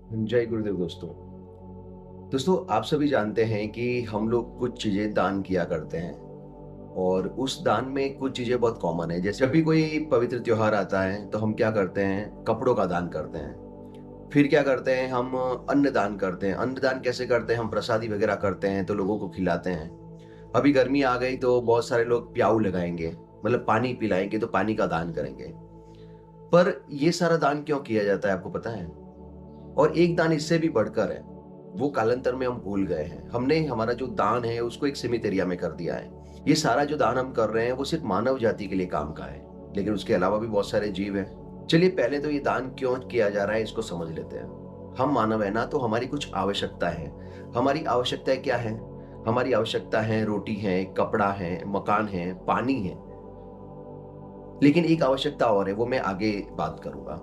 जय गुरुदेव दोस्तों। दोस्तों आप सभी जानते हैं कि हम लोग कुछ चीज़ें दान किया करते हैं और उस दान में कुछ चीज़ें बहुत कॉमन है। जैसे जब भी कोई पवित्र त्योहार आता है तो हम क्या करते हैं, कपड़ों का दान करते हैं। फिर क्या करते हैं, हम अन्न दान करते हैं। अन्न दान कैसे करते हैं, हम प्रसादी वगैरह करते हैं तो लोगों को खिलाते हैं। अभी गर्मी आ गई तो बहुत सारे लोग प्याऊ लगाएंगे, मतलब पानी पिलाएंगे तो पानी का दान करेंगे। पर ये सारा दान क्यों किया जाता है आपको पता है? और एक दान इससे भी बढ़कर है, वो कालांतर में हम भूल गए हैं। हमने हमारा जो दान है उसको एक सीमित एरिया में कर दिया है। ये सारा जो दान हम कर रहे हैं वो सिर्फ मानव जाति के लिए काम का है, लेकिन उसके अलावा भी बहुत सारे जीव हैं। चलिए पहले तो ये दान क्यों किया जा रहा है इसको समझ लेते हैं। हम मानव है ना, तो हमारी कुछ आवश्यकता है। हमारी आवश्यकताएं क्या है? हमारी आवश्यकता है, रोटी है, कपड़ा है, मकान है, पानी है। लेकिन एक आवश्यकता और है, वो मैं आगे बात करूंगा।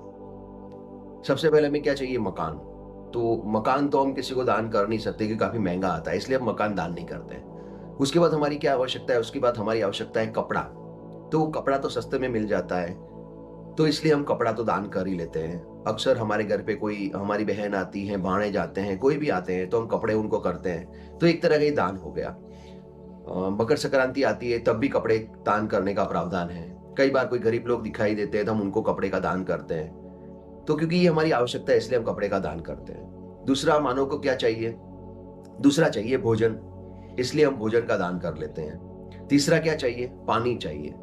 सबसे पहले हमें क्या चाहिए? मकान। तो मकान तो हम किसी को दान कर नहीं सकते क्योंकि काफ़ी महँगा आता है, इसलिए हम मकान दान नहीं करते हैं। उसके बाद हमारी क्या आवश्यकता है? उसके बाद हमारी आवश्यकता है कपड़ा। तो कपड़ा तो सस्ते में मिल जाता है, तो इसलिए हम कपड़ा तो दान कर ही लेते हैं। अक्सर हमारे घर पे कोई हमारी बहन आती है, भाणे जाते हैं, कोई भी आते हैं, तो हम कपड़े उनको करते हैं। तो एक तरह का ये दान हो गया। मकर संक्रांति आती है तब भी कपड़े दान करने का प्रावधान है। कई बार कोई गरीब लोग दिखाई देते हैं तो हम उनको कपड़े का दान करते हैं। तो क्योंकि ये हमारी आवश्यकता है इसलिए हम कपड़े का दान करते हैं। दूसरा, मानव को क्या चाहिए? दूसरा चाहिए भोजन, इसलिए हम भोजन का दान कर लेते हैं। तीसरा क्या चाहिए? पानी चाहिए।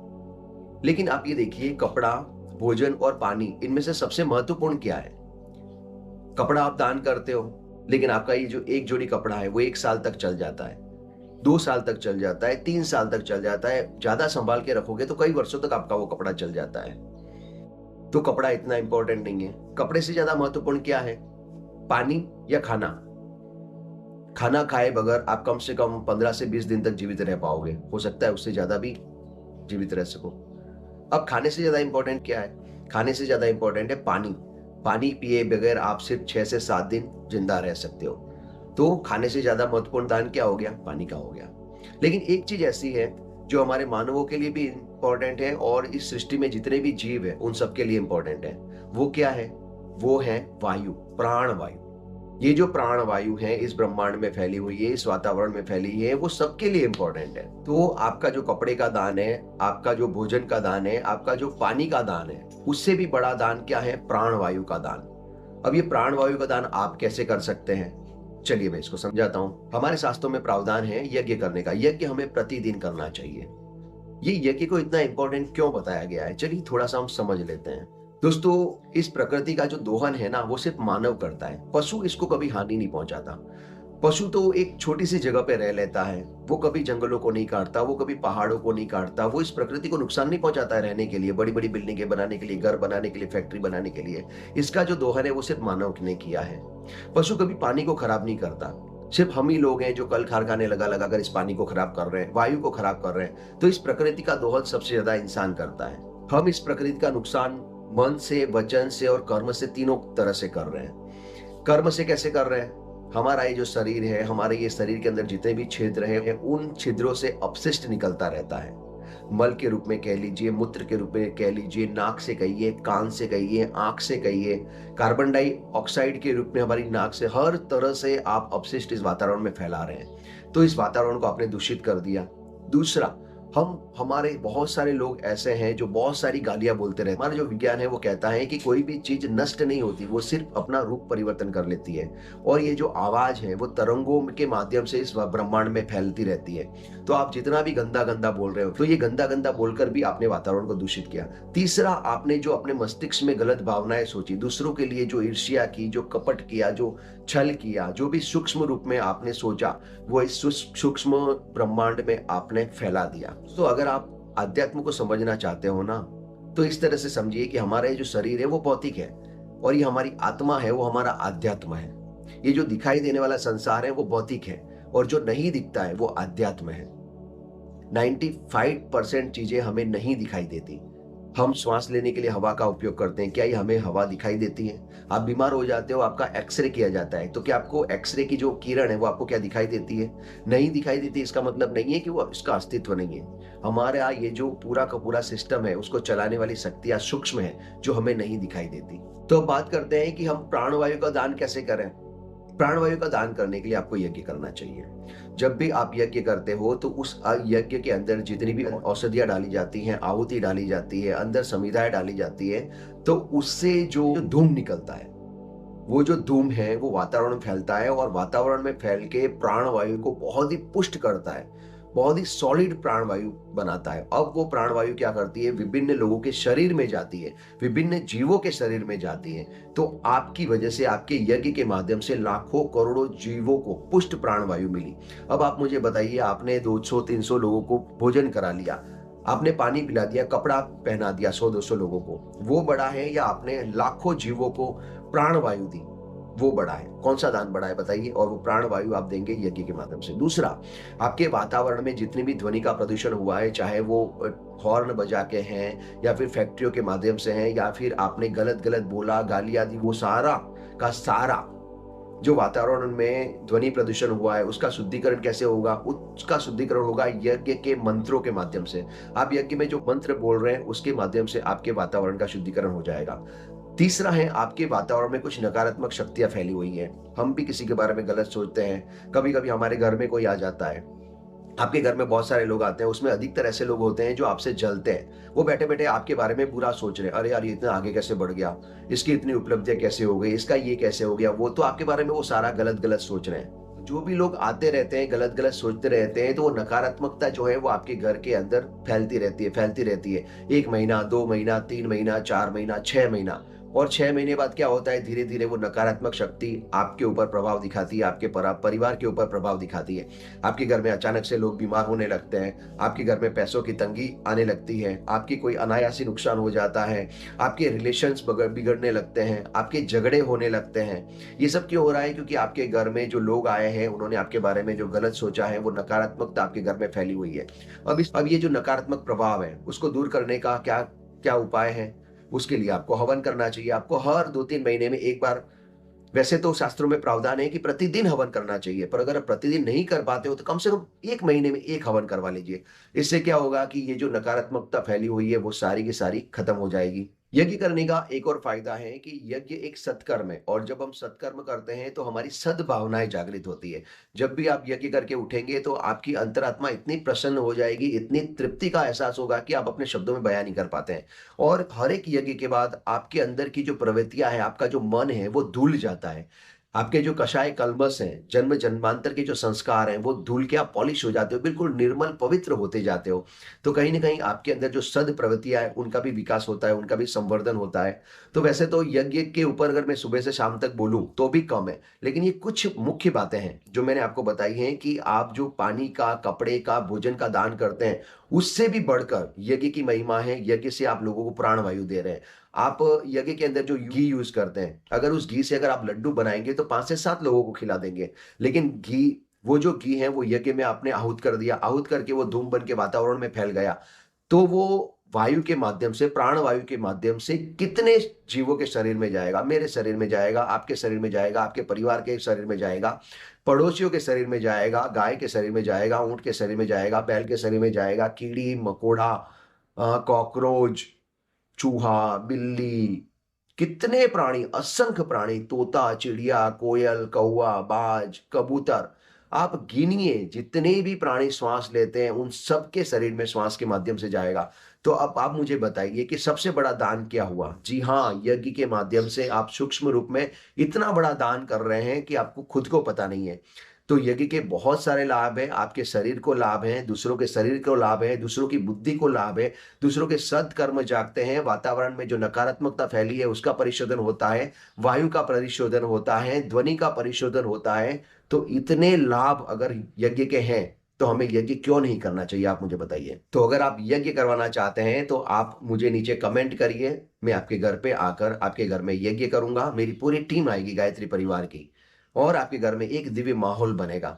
लेकिन आप ये देखिए, कपड़ा, भोजन और पानी, इनमें से सबसे महत्वपूर्ण क्या है? कपड़ा आप दान करते हो, लेकिन आपका ये जो एक जोड़ी कपड़ा है वो 1 साल तक चल जाता है, 2 साल तक चल जाता है, 3 साल तक चल जाता है। ज़्यादा संभाल के रखोगे तो कई वर्षों तक आपका वो कपड़ा चल जाता है। तो कपड़ा इतना इंपॉर्टेंट नहीं है। कपड़े से ज़्यादा महत्वपूर्ण क्या है? पानी या खाना? खाना खाए बगैर आप कम से कम 15 से 20 दिन तक जीवित रह पाओगे। हो सकता है उससे ज़्यादा भी जीवित रह सको। अब खाने से ज़्यादा इंपॉर्टेंट क्या है? खाने से ज़्यादा इंपॉर्टेंट है पानी। पानी पिए बगैर आप सिर्फ 6 से 7 दिन जिंदा रह सकते हो। तो खाने से ज़्यादा महत्वपूर्ण दान क्या हो गया? पानी का हो गया। लेकिन एक चीज़ ऐसी है जो हमारे मानवों के लिए भी इंपॉर्टेंट है और इस सृष्टि में जितने भी जीव हैं उन सबके लिए इंपॉर्टेंट है। वो क्या है? वो है वायु, प्राण वायु। ये जो प्राण वायु है इस ब्रह्मांड में फैली हुई है, इस वातावरण में फैली है, वो सबके लिए इंपॉर्टेंट है। तो आपका जो कपड़े का दान है, आपका जो भोजन का दान है, आपका जो पानी का दान है, उससे भी बड़ा दान क्या है? प्राण वायु का दान। अब ये प्राण वायु का दान आप कैसे कर सकते हैं? चलिए मैं इसको समझाता हूँ। हमारे शास्त्रों में प्रावधान है यज्ञ करने का। यज्ञ हमें प्रतिदिन करना चाहिए। ये यज्ञ को इतना इंपॉर्टेंट क्यों बताया गया है, चलिए थोड़ा सा हम समझ लेते हैं। दोस्तों, इस प्रकृति का जो दोहन है ना वो सिर्फ मानव करता है, पशु इसको कभी हानि नहीं पहुंचाता। पशु तो एक छोटी सी जगह पे रह लेता है, वो कभी जंगलों को नहीं काटता, वो कभी पहाड़ों को नहीं काटता, वो इस प्रकृति को नुकसान नहीं पहुंचाता है रहने के लिए, बड़ी बड़ी बिल्डिंगें बनाने के लिए, घर बनाने के लिए, फैक्ट्री बनाने के लिए। इसका जो दोहन है वो सिर्फ मानव ने किया है। पशु कभी पानी को खराब नहीं करता। सिर्फ हम ही लोग हैं जो कल कारखाने लगा लगा कर इस पानी को खराब कर रहे हैं, वायु को खराब कर रहे हैं। तो इस प्रकृति का दोहन सबसे ज्यादा इंसान करता है। हम इस प्रकृति का नुकसान मन से, वचन से और कर्म से, तीनों तरह से कर रहे हैं। कर्म से कैसे कर रहे हैं? हमारा ये जो शरीर है, हमारे ये शरीर के अंदर जितने भी छिद्र हैं उन छिद्रों से अपशिष्ट निकलता रहता है। मल के रूप में कह लीजिए, मूत्र के रूप में कह लीजिए, नाक से कहिए, कान से कहिए, आंख से कहिए, कार्बन डाइऑक्साइड के रूप में हमारी नाक से, हर तरह से आप अपशिष्ट इस वातावरण में फैला रहे हैं। तो इस वातावरण को आपने दूषित कर दिया। दूसरा, हमारे बहुत सारे लोग ऐसे हैं जो बहुत सारी गालियां बोलते रहते हैं। हमारा जो विज्ञान है वो कहता है कि कोई भी चीज नष्ट नहीं होती, वो सिर्फ अपना रूप परिवर्तन कर लेती है। और ये जो आवाज है वो तरंगों के माध्यम से इस ब्रह्मांड में फैलती रहती है। तो आप जितना भी गंदा गंदा बोल रहे हो, तो ये गंदा गंदा बोलकर भी आपने वातावरण को दूषित किया। तीसरा, आपने जो अपने मस्तिष्क में गलत भावनाएं सोची, दूसरों के लिए जो ईर्ष्या की, जो कपट किया, जो छल किया, जो भी सूक्ष्म रूप में आपने सोचा, वो इस सूक्ष्म ब्रह्मांड में आपने फैला दिया। तो अगर आप अध्यात्म को समझना चाहते हो ना, तो इस तरह से समझिए कि हमारा ये जो शरीर है वो भौतिक है और ये हमारी आत्मा है वो हमारा आध्यात्म है। ये जो दिखाई देने वाला संसार है वो भौतिक है और जो नहीं दिखता है वो आध्यात्म है। 95% चीजें हमें नहीं दिखाई देती, हम श्वास लेने के लिए हवा का उपयोग करते हैं, क्या ये हमें हवा दिखाई देती है? आप बीमार हो जाते हो, आपका एक्स-रे किया जाता है, तो क्या आपको एक्स-रे की जो किरण है वो आपको क्या दिखाई देती है? नहीं दिखाई देती, इसका मतलब नहीं है कि वो इसका अस्तित्व नहीं है। हमारे यहाँ ये जो पूरा का पूरा सिस्टम है, उसको चलाने वाली शक्तियाँ सूक्ष्म हैं, जो हमें नहीं दिखाई देती। तो अब बात करते हैं कि हम प्राणवायु का दान कैसे करें? प्राणवायु का दान करने के लिए आपको यज्ञ करना चाहिए। जब भी आप यज्ञ करते हो तो उस यज्ञ के अंदर जितनी भी औषधियाँ डाली जाती हैं, आहुति डाली जाती है, अंदर समिधाएँ डाली जाती है, तो उससे जो धूम निकलता है, वो जो धूम है वो वातावरण में फैलता है और वातावरण में फैल के प्राणवायु को बहुत ही पुष्ट करता है, बहुत ही सॉलिड प्राणवायु बनाता है। अब वो प्राणवायु क्या करती है, विभिन्न लोगों के शरीर में जाती है, विभिन्न जीवों के शरीर में जाती है। तो आपकी वजह से, आपके यज्ञ के माध्यम से लाखों करोड़ों जीवों को पुष्ट प्राणवायु मिली। अब आप मुझे बताइए, आपने 200-300 लोगों को भोजन करा लिया, आपने पानी पिला दिया, कपड़ा पहना दिया 100-200 लोगों को, वो बड़ा है या आपने लाखों जीवों को प्राणवायु दी, वो बड़ा है? कौन-सा दान बड़ा है बताइए? और वो प्राणवायु आप देंगे यज्ञ के माध्यम से। दूसरा, आपके वातावरण में जितनी भी ध्वनि का प्रदूषण हुआ है, चाहे वो हॉर्न बजा के हैं या फिर फैक्ट्रियों के माध्यम से हैं या फिर आपने गलत-गलत बोला, गालियाँ दी, वो सारा का सारा जो वातावरण में ध्वनि प्रदूषण हुआ है, उसका शुद्धिकरण कैसे होगा? उसका शुद्धिकरण होगा यज्ञ के मंत्रों के माध्यम से। आप यज्ञ में जो मंत्र बोल रहे हैं, उसके माध्यम से आपके वातावरण का शुद्धिकरण हो जाएगा। तीसरा है, आपके वातावरण में कुछ नकारात्मक शक्तियाँ फैली हुई हैं। हम भी किसी के बारे में गलत सोचते हैं। कभी-कभी हमारे घर में कोई आ जाता है, आपके घर में बहुत सारे लोग आते हैं, उसमें अधिकतर ऐसे लोग होते हैं जो आपसे जलते हैं। वो बैठे-बैठे आपके बारे में बुरा सोच रहे हैं, "अरे यार! ये इतना आगे कैसे बढ़ गया? इसकी इतनी उपलब्धियाँ कैसे हो गई? इसका ये कैसे हो गया?" वो तो आपके बारे में वो सारा गलत-गलत सोच रहे हैं। जो भी लोग आते रहते हैं, गलत-गलत सोचते रहते हैं, तो वो नकारात्मकता जो है वो आपके घर के अंदर फैलती रहती है, फैलती रहती है। 1 महीना, 2 महीना, 3 महीना, 4 महीना, 6 महीना, और 6 महीने बाद क्या होता है, धीरे-धीरे वो नकारात्मक शक्ति आपके ऊपर प्रभाव दिखाती है, आपके परिवार के ऊपर प्रभाव दिखाती है। आपके घर में अचानक से लोग बीमार होने लगते हैं, आपके घर में पैसों की तंगी आने लगती है, आपकी कोई अनायासी नुकसान हो जाता है, आपके रिलेशंस बिगड़ने लगते हैं, आपके झगड़े होने लगते हैं। ये सब क्यों हो रहा है? क्योंकि आपके घर में जो लोग आए हैं, उन्होंने आपके बारे में जो गलत सोचा है, वो नकारात्मकता आपके घर में फैली हुई है। अब ये जो नकारात्मक प्रभाव है, उसको दूर करने का क्या क्या उपाय है? उसके लिए आपको हवन करना चाहिए। आपको हर 2-3 महीने में एक बार, वैसे तो शास्त्रों में प्रावधान है कि प्रतिदिन हवन करना चाहिए, पर अगर आप प्रतिदिन नहीं कर पाते हो तो कम से कम 1 महीने में 1 हवन करवा लीजिए। इससे क्या होगा कि ये जो नकारात्मकता फैली हुई है वो सारी की सारी खत्म हो जाएगी। यज्ञ करने का एक और फायदा है कि यज्ञ एक सत्कर्म है, और जब हम सत्कर्म करते हैं तो हमारी सद्भावनाएं जागृत होती है। जब भी आप यज्ञ करके उठेंगे तो आपकी अंतरात्मा इतनी प्रसन्न हो जाएगी, इतनी तृप्ति का एहसास होगा कि आप अपने शब्दों में बयान नहीं कर पाते हैं। और हर एक यज्ञ के बाद आपके अंदर की जो प्रवृत्तियां हैं, आपका जो मन है वो धुल जाता है। आपके जो कषाय कल्मष हैं, जन्म जन्मांतर के जो संस्कार हैं, वो धुल के आप पॉलिश हो जाते हो, बिल्कुल निर्मल पवित्र होते जाते हो। तो कहीं न कहीं आपके अंदर जो सद प्रवृत्तियाँ हैं, उनका भी विकास होता है, उनका भी संवर्धन होता है। तो वैसे तो यज्ञ के ऊपर अगर मैं सुबह से शाम तक बोलूँ, तो भी कम है। लेकिन ये कुछ मुख्य बातें हैं, जो मैंने आपको बताई हैं कि आप जो पानी का, कपड़े का, भोजन का दान करते हैं, उससे भी बढ़कर यज्ञ की महिमा है। यज्ञ से आप लोगों को प्राणवायु दे रहे हैं। आप यज्ञ के अंदर जो घी यूज़ करते हैं, अगर उस घी से अगर आप लड्डू बनाएँगे तो 5 से 7 लोगों को खिला देंगे। लेकिन वो जो घी है वो यज्ञ में आपने आहूत कर दिया, आहूत करके वो धूम बन के वातावरण में फैल गया। तो वो वायु के माध्यम से, प्राणवायु के माध्यम से कितने जीवों के शरीर में जाएगा, मेरे शरीर में जाएगा, आपके शरीर में जाएगा, आपके परिवार के शरीर में जाएगा, पड़ोसियों के शरीर में जाएगा, गाय के शरीर में जाएगा, ऊँट के शरीर में जाएगा, बैल के शरीर में जाएगा, कीड़ी, मकोड़ा, कॉकरोच, चूहा, बिल्ली, कितने प्राणी, असंख्य प्राणी, तोता, चिड़िया, कोयल, कौवा, बाज, कबूतर, आप गिनिए जितने भी प्राणी श्वास लेते हैं, उन सबके शरीर में श्वास के माध्यम से जाएगा। तो अब आप मुझे बताइए कि सबसे बड़ा दान क्या हुआ? जी हाँ, यज्ञ के माध्यम से आप सूक्ष्म रूप में इतना बड़ा दान कर रहे हैं कि आपको खुद को पता नहीं है। तो यज्ञ के बहुत सारे लाभ हैं, आपके शरीर को लाभ हैं, दूसरों के शरीर को लाभ है, दूसरों की बुद्धि को लाभ है, दूसरों के सद्कर्म जागते हैं, वातावरण में जो नकारात्मकता फैली है उसका परिशोधन होता है, वायु का परिशोधन होता है, ध्वनि का परिशोधन होता है। तो इतने लाभ अगर यज्ञ के हैं, तो हमें यज्ञ क्यों नहीं करना चाहिए, आप मुझे बताइए? तो अगर आप यज्ञ करवाना चाहते हैं तो आप मुझे नीचे कमेंट करिए, मैं आपके घर पे आकर आपके घर में यज्ञ करूँगा, मेरी पूरी टीम आएगी गायत्री परिवार की, और आपके घर में एक दिव्य माहौल बनेगा।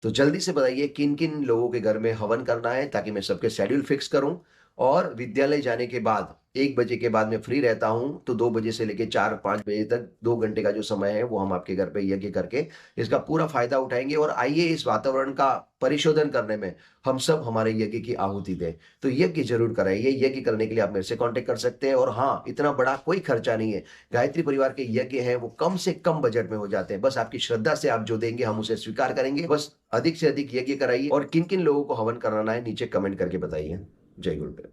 तो जल्दी से बताइए किन-किन लोगों के घर में हवन करना है, ताकि मैं सबके शेड्यूल फिक्स करूँ और विद्यालय जाने के बाद 1 बजे के बाद मैं फ्री रहता हूँ, तो 2 बजे से लेके 4-5 बजे तक 2 घंटे का जो समय है, वो हम आपके घर पे यज्ञ करके इसका पूरा फ़ायदा उठाएँगे और आइए इस वातावरण का परिशोधन करने में हम सब हमारे यज्ञ की आहुति दें। तो यज्ञ ज़रूर कराइए, यज्ञ करने के लिए आप मेरे से कॉन्टैक्ट कर सकते हैं और हाँ, इतना बड़ा कोई खर्चा नहीं है। गायत्री परिवार के यज्ञ हैं, वो कम से कम बजट में हो जाते हैं। बस आपकी श्रद्धा से आप जो देंगे, हम उसे स्वीकार करेंगे। बस अधिक से अधिक यज्ञ कराइए और किन-किन लोगों को हवन कराना है, नीचे कमेंट करके बताइए। जय गुरुदेव।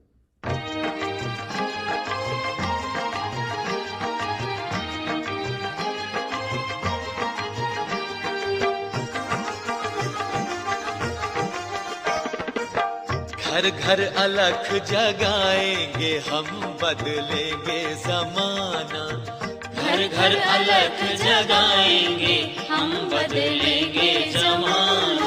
घर घर अलख जगाएंगे हम, बदलेंगे जमाना। घर घर अलख जगाएंगे हम, बदलेंगे जमाना।